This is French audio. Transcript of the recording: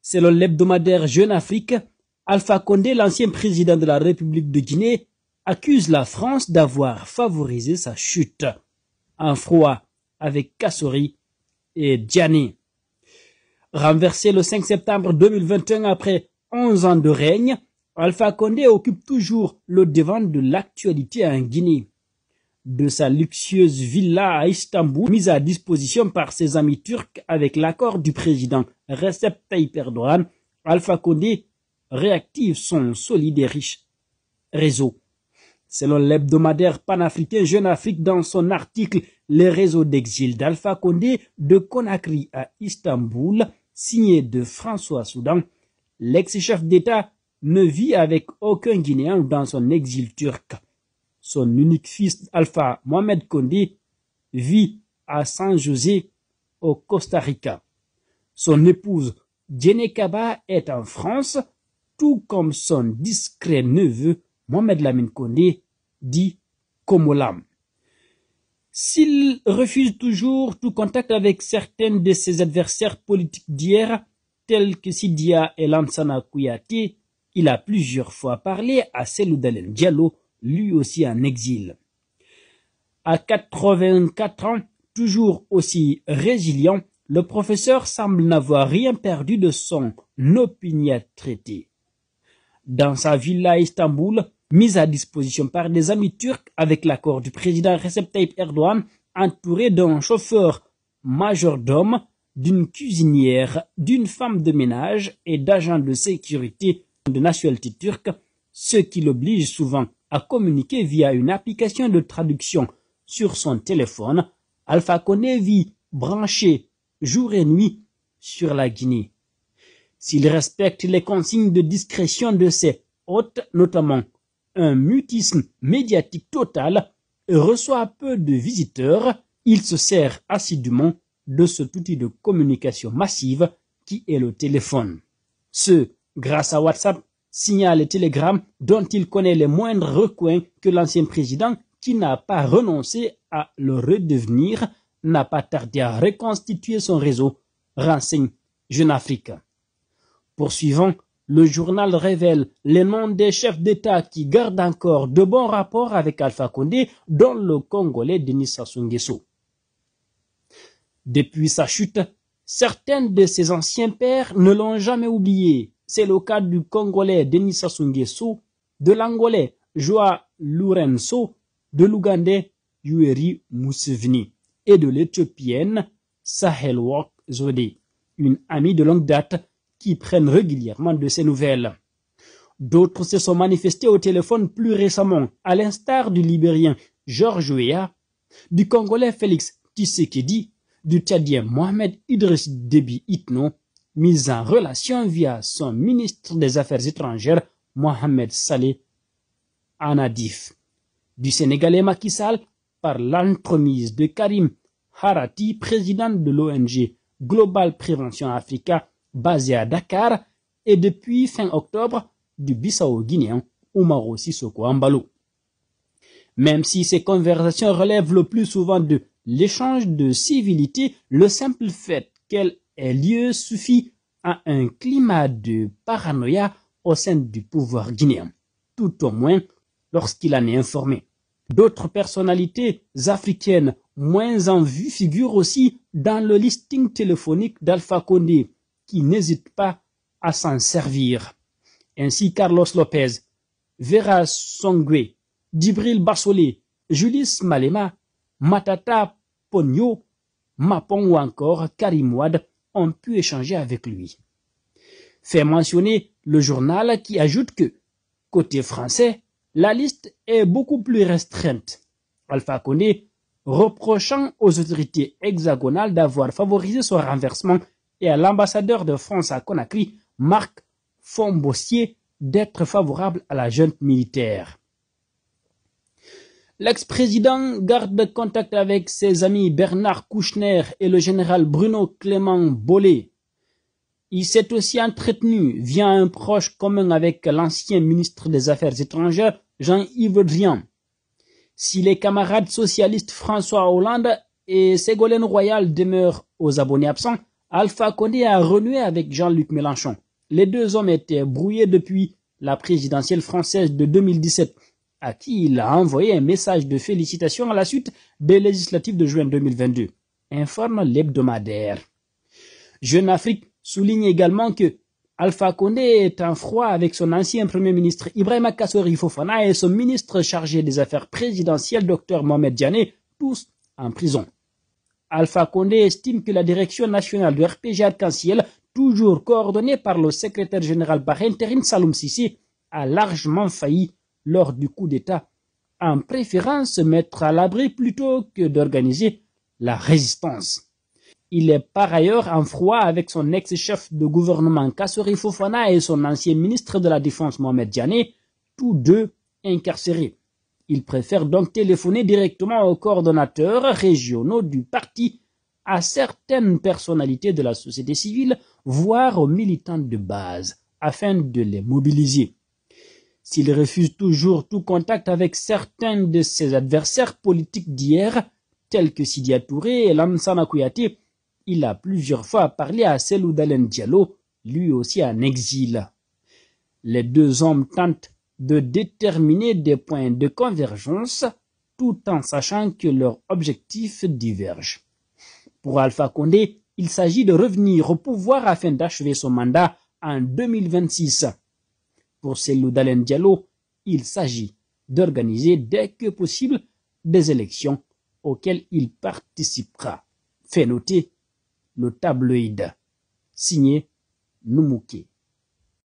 Selon l'hebdomadaire Jeune Afrique, Alpha Condé, l'ancien président de la République de Guinée, accuse la France d'avoir favorisé sa chute. En froid avec Kassori et Diané. Renversé le 5 septembre 2021 après 11 ans de règne, Alpha Condé occupe toujours le devant de l'actualité en Guinée. De sa luxueuse villa à Istanbul, mise à disposition par ses amis turcs avec l'accord du président Recep Tayyip Erdogan, Alpha Condé réactive son solide et riche réseau. Selon l'hebdomadaire panafricain Jeune Afrique, dans son article « Les réseaux d'exil d'Alpha Condé de Conakry à Istanbul », signé de François Soudan, l'ex-chef d'État ne vit avec aucun Guinéen dans son exil turc. Son unique fils, Alpha Mohamed Condé, vit à San José, au Costa Rica. Son épouse, Djené Kaba, est en France, tout comme son discret neveu, Mohamed Lamine Condé, dit Komolam. S'il refuse toujours tout contact avec certains de ses adversaires politiques d'hier, tels que Sidia et Lansana Kouyaté, il a plusieurs fois parlé à Cellou Dalein Diallo, lui aussi en exil. À 84 ans, toujours aussi résilient, le professeur semble n'avoir rien perdu de son opiniâtreté. Dans sa villa à Istanbul, mise à disposition par des amis turcs avec l'accord du président Recep Tayyip Erdogan, entouré d'un chauffeur majordome, d'une cuisinière, d'une femme de ménage et d'agents de sécurité de nationalité turque, ce qui l'oblige souvent à communiquer via une application de traduction sur son téléphone. Alpha Condé vit branché jour et nuit sur la Guinée. S'il respecte les consignes de discrétion de ses hôtes, notamment un mutisme médiatique total, et reçoit peu de visiteurs, il se sert assidûment de cet outil de communication massive qui est le téléphone. Ce, grâce à WhatsApp, signal et télégramme dont il connaît les moindres recoins que l'ancien président, qui n'a pas renoncé à le redevenir, n'a pas tardé à reconstituer son réseau, renseigne Jeune Afrique. Poursuivant, le journal révèle les noms des chefs d'État qui gardent encore de bons rapports avec Alpha Condé, dont le Congolais Denis Sassou Nguesso. Depuis sa chute, certains de ses anciens pairs ne l'ont jamais oublié. C'est le cas du Congolais Denis Sassou Nguesso, de l'Angolais Joao Lourenço, de l'Ougandais Yoweri Museveni et de l'Éthiopienne Sahle-Work Zewde, une amie de longue date qui prennent régulièrement de ses nouvelles. D'autres se sont manifestés au téléphone plus récemment, à l'instar du Libérien Georges Weah, du Congolais Félix Tshisekedi, du Tchadien Mohamed Idriss Déby Itno, mis en relation via son ministre des Affaires étrangères Mohamed Saleh Anadif, du Sénégalais Macky Sall par l'entremise de Karim Harati, président de l'ONG Global Prévention Africa, basé à Dakar, et depuis fin octobre du Bissau-Guinéen Umaro Sissoko Embalo. Même si ces conversations relèvent le plus souvent de l'échange de civilité, le simple fait qu'elles aient lieu suffit à un climat de paranoïa au sein du pouvoir guinéen, tout au moins lorsqu'il en est informé. D'autres personnalités africaines moins en vue figurent aussi dans le listing téléphonique d'Alpha Condé, qui n'hésite pas à s'en servir. Ainsi Carlos Lopez, Vera Songwe, Djibril Bassolé, Julius Malema, Matata Ponyo, Mapon ou encore Karim Wade ont pu échanger avec lui. Fait mentionner le journal qui ajoute que, côté français, la liste est beaucoup plus restreinte. Alpha Condé reprochant aux autorités hexagonales d'avoir favorisé son renversement et à l'ambassadeur de France à Conakry, Marc Fombossier, d'être favorable à la junte militaire. L'ex-président garde contact avec ses amis Bernard Kouchner et le général Bruno Clément Bollet. Il s'est aussi entretenu via un proche commun avec l'ancien ministre des Affaires étrangères, Jean-Yves Le Drian. Si les camarades socialistes François Hollande et Ségolène Royal demeurent aux abonnés absents, Alpha Condé a renoué avec Jean-Luc Mélenchon. Les deux hommes étaient brouillés depuis la présidentielle française de 2017, à qui il a envoyé un message de félicitations à la suite des législatives de juin 2022, informe l'hebdomadaire. Jeune Afrique souligne également que Alpha Condé est en froid avec son ancien Premier ministre Ibrahima Kassori Fofana et son ministre chargé des Affaires présidentielles Dr Mohamed Diané, tous en prison. Alpha Condé estime que la direction nationale du RPG Arc-en-Ciel, toujours coordonnée par le secrétaire général par intérim Saloum Sissi, a largement failli lors du coup d'État, en préférant se mettre à l'abri plutôt que d'organiser la résistance. Il est par ailleurs en froid avec son ex-chef de gouvernement Kassori Fofana et son ancien ministre de la Défense Mohamed Diané, tous deux incarcérés. Il préfère donc téléphoner directement aux coordonnateurs régionaux du parti, à certaines personnalités de la société civile, voire aux militants de base, afin de les mobiliser. S'il refuse toujours tout contact avec certains de ses adversaires politiques d'hier, tels que Sidia Touré et Lansana Kouyaté, il a plusieurs fois parlé à Cellou Dalein Diallo, lui aussi en exil. Les deux hommes tentent de déterminer des points de convergence tout en sachant que leurs objectifs divergent. Pour Alpha Condé, il s'agit de revenir au pouvoir afin d'achever son mandat en 2026. Pour Cellou Dalein Diallo, il s'agit d'organiser dès que possible des élections auxquelles il participera. Fait noter le tabloïd signé Noumouké.